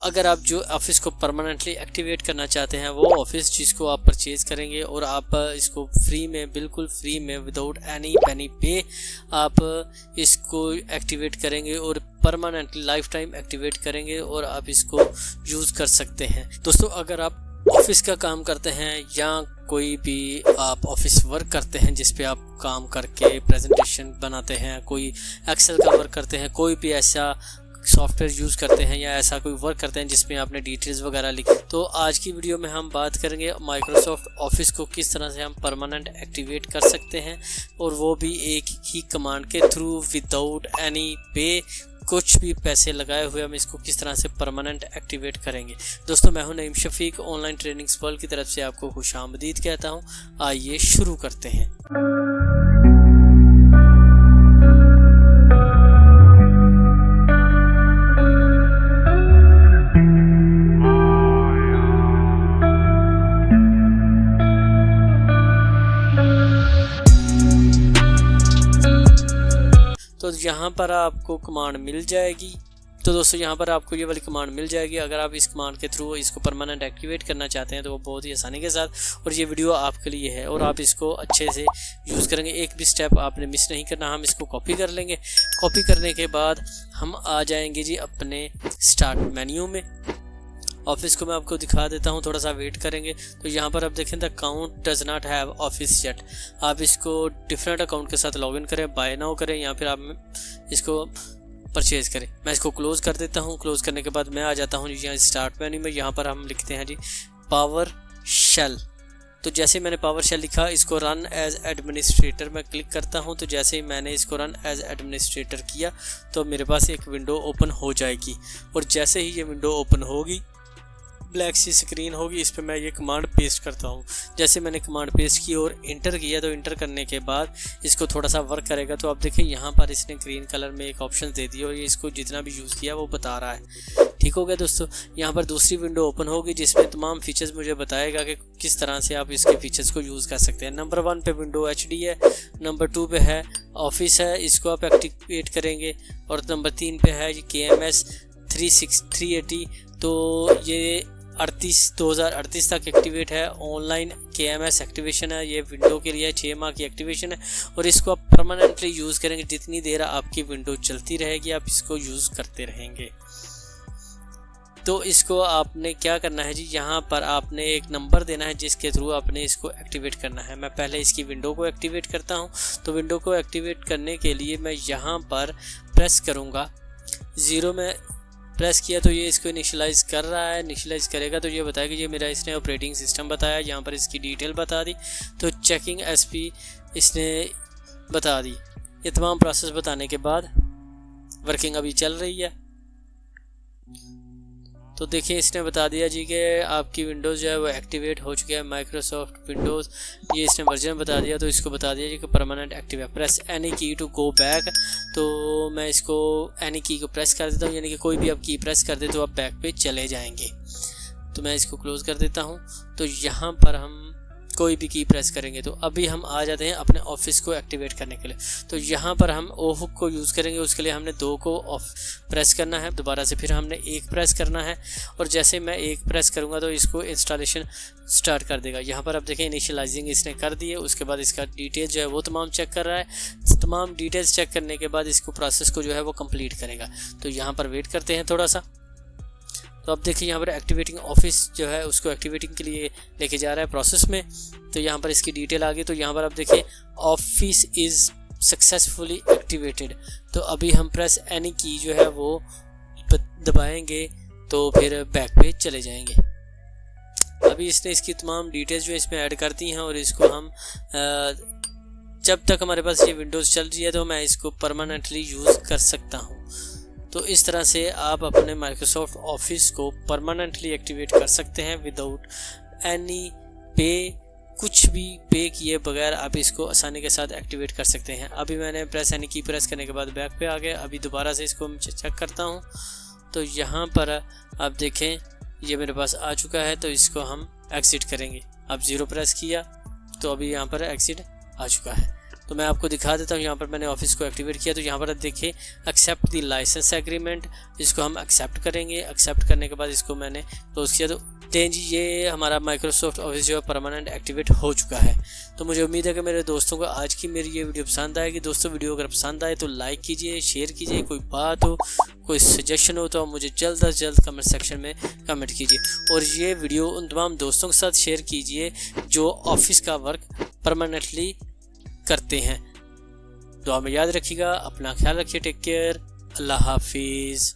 अगर आप जो ऑफिस को परमानेंटली एक्टिवेट करना चाहते हैं वो ऑफिस जिसको आप परचेज़ करेंगे और आप इसको फ्री में, बिल्कुल फ्री में, विदाउट एनी पेनी पे आप इसको एक्टिवेट करेंगे और परमानेंटली लाइफ टाइम एक्टिवेट करेंगे और आप इसको यूज़ कर सकते हैं। दोस्तों, अगर आप ऑफिस का काम करते हैं या कोई भी आप ऑफिस वर्क करते हैं जिस पे आप काम करके प्रेजेंटेशन बनाते हैं, कोई एक्सेल का वर्क करते हैं, कोई भी ऐसा सॉफ्टवेयर यूज़ करते हैं या ऐसा कोई वर्क करते हैं जिसमें आपने डिटेल्स वगैरह लिखी, तो आज की वीडियो में हम बात करेंगे माइक्रोसॉफ्ट ऑफिस को किस तरह से हम परमानेंट एक्टिवेट कर सकते हैं, और वो भी एक ही कमांड के थ्रू, विदाउट एनी पे, कुछ भी पैसे लगाए हुए हम इसको किस तरह से परमानेंट एक्टिवेट करेंगे। दोस्तों, मैं हूं Naeem Shafiq, online trainings world की तरफ से आपको खुशामदीद कहता हूं। आइए शुरू करते हैं। तो यहाँ पर आपको कमांड मिल जाएगी। तो दोस्तों, यहाँ पर आपको ये वाली कमांड मिल जाएगी। अगर आप इस कमांड के थ्रू इसको परमानेंट एक्टिवेट करना चाहते हैं तो वो बहुत ही आसानी के साथ, और ये वीडियो आपके लिए है और आप इसको अच्छे से यूज़ करेंगे। एक भी स्टेप आपने मिस नहीं करना। हम इसको कॉपी कर लेंगे। कॉपी करने के बाद हम आ जाएंगे जी अपने स्टार्ट मेन्यू में। ऑफिस को मैं आपको दिखा देता हूँ, थोड़ा सा वेट करेंगे। तो यहाँ पर आप देखें, the account does not have office yet. आप इसको डिफरेंट अकाउंट के साथ लॉगिन करें, बाय नाउ करें, या फिर आप इसको परचेज़ करें। मैं इसको क्लोज़ कर देता हूँ। क्लोज़ करने के बाद मैं आ जाता हूँ यहाँ स्टार्ट मेन्यू में। यहाँ पर हम लिखते हैं जी पावर शेल। तो जैसे मैंने पावर शेल लिखा, इसको रन एज एडमिनिस्ट्रेटर में क्लिक करता हूँ। तो जैसे ही मैंने इसको रन एज एडमिनिस्ट्रेटर किया तो मेरे पास एक विंडो ओपन हो जाएगी, और जैसे ही ये विंडो ओपन होगी, ब्लैक सी स्क्रीन होगी, इस पर मैं ये कमांड पेस्ट करता हूँ। जैसे मैंने कमांड पेस्ट की और इंटर किया, तो इंटर करने के बाद इसको थोड़ा सा वर्क करेगा। तो आप देखें, यहाँ पर इसने ग्रीन कलर में एक ऑप्शन दे दिया और ये इसको जितना भी यूज़ किया वो बता रहा है। ठीक हो गया दोस्तों। यहाँ पर दूसरी विंडो ओपन होगी जिसमें तमाम फीचर्स मुझे बताएगा कि किस तरह से आप इसके फीचर्स को यूज़ कर सकते हैं। नंबर 1 पे विंडो HD है, नंबर 2 पे है ऑफिस है, इसको आप एक्टिवेट करेंगे, और नंबर 3 पे है KMS 380। तो ये 2038 तक एक्टिवेट है। ऑनलाइन KMS एक्टिवेशन है, ये विंडो के लिए 6 माह की एक्टिवेशन है, और इसको आप परमानेंटली यूज़ करेंगे। जितनी देर आपकी विंडो चलती रहेगी आप इसको यूज़ करते रहेंगे। तो इसको आपने क्या करना है जी, यहाँ पर आपने एक नंबर देना है जिसके थ्रू आपने इसको एक्टिवेट करना है। मैं पहले इसकी विंडो को एक्टिवेट करता हूँ। तो विंडो को एक्टिवेट करने के लिए मैं यहाँ पर प्रेस करूँगा 0 में प्रेस किया तो ये इसको इनिशियलाइज़ कर रहा है। इनिशियलाइज़ करेगा तो ये बताएगा कि ये मेरा इसने ऑपरेटिंग सिस्टम बताया, यहाँ पर इसकी डिटेल बता दी। तो चेकिंग SP इसने बता दी। ये तमाम प्रोसेस बताने के बाद वर्किंग अभी चल रही है। तो देखिए, इसने बता दिया जी कि आपकी विंडोज़ जो है वो एक्टिवेट हो चुकी है, माइक्रोसॉफ्ट विंडोज़। ये इसने वर्जन बता दिया, तो इसको बता दिया जी कि परमानेंट एक्टिव है। प्रेस एनी की टू गो बैक। तो मैं इसको एनी की को प्रेस कर देता हूँ, यानी कि कोई भी आप की प्रेस कर दे तो आप बैक पे चले जाएंगे। तो मैं इसको क्लोज़ कर देता हूँ। तो यहाँ पर हम कोई भी की प्रेस करेंगे तो अभी हम आ जाते हैं अपने ऑफिस को एक्टिवेट करने के लिए। तो यहाँ पर हम ओ हुक को यूज़ करेंगे। उसके लिए हमने 2 को प्रेस करना है, दोबारा से फिर हमने 1 प्रेस करना है, और जैसे मैं 1 प्रेस करूँगा तो इसको इंस्टॉलेशन स्टार्ट कर देगा। यहाँ पर आप देखें, इनिशियलाइजिंग इसने कर दी है। उसके बाद इसका डिटेल जो है वो तमाम चेक कर रहा है। तमाम डिटेल्स चेक करने के बाद इसको प्रोसेस को जो है वो कंप्लीट करेगा। तो यहाँ पर वेट करते हैं थोड़ा सा। तो अब देखिए, यहाँ पर एक्टिवेटिंग ऑफिस जो है उसको एक्टिवेटिंग के लिए लेके जा रहा है प्रोसेस में। तो यहाँ पर इसकी डिटेल आ गई। तो यहाँ पर आप देखिए, ऑफिस इज़ सक्सेसफुली एक्टिवेटेड। तो अभी हम प्रेस एनी की जो है वो दबाएंगे तो फिर बैक पे चले जाएंगे। अभी इसने इसकी तमाम डिटेल्स जो इसमें ऐड कर दी हैं, और इसको हम जब तक हमारे पास ये विंडोज़ चल रही है तो मैं इसको परमानेंटली यूज़ कर सकता हूँ। तो इस तरह से आप अपने माइक्रोसॉफ्ट ऑफिस को परमानेंटली एक्टिवेट कर सकते हैं विदाउट एनी पे। कुछ भी पे किए बगैर आप इसको आसानी के साथ एक्टिवेट कर सकते हैं। अभी मैंने प्रेस एनी की प्रेस करने के बाद बैक पे आ गए। अभी दोबारा से इसको मैं चेक करता हूँ। तो यहाँ पर आप देखें, ये मेरे पास आ चुका है। तो इसको हम एग्ज़िट करेंगे। अब 0 प्रेस किया तो अभी यहाँ पर एग्ज़िट आ चुका है। तो मैं आपको दिखा देता हूँ। यहाँ पर मैंने ऑफिस को एक्टिवेट किया, तो यहाँ पर देखिए एक्सेप्ट द लाइसेंस एग्रीमेंट, इसको हम एक्सेप्ट करेंगे। एक्सेप्ट करने के बाद इसको मैंने क्लोज किया, तो देन जी ये हमारा माइक्रोसॉफ्ट ऑफिस जो है परमानेंट एक्टिवेट हो चुका है। तो मुझे उम्मीद है कि मेरे दोस्तों को आज की मेरी ये वीडियो पसंद आएगी। दोस्तों वीडियो अगर पसंद आए तो लाइक कीजिए, शेयर कीजिए, कोई बात हो कोई सजेशन हो तो मुझे जल्द से जल्द कमेंट सेक्शन में कमेंट कीजिए, और ये वीडियो उन तमाम दोस्तों के साथ शेयर कीजिए जो ऑफिस का वर्क परमानेंटली करते हैं। दुआ में याद रखिएगा, अपना ख्याल रखिए, टेक केयर, अल्लाह हाफिज़।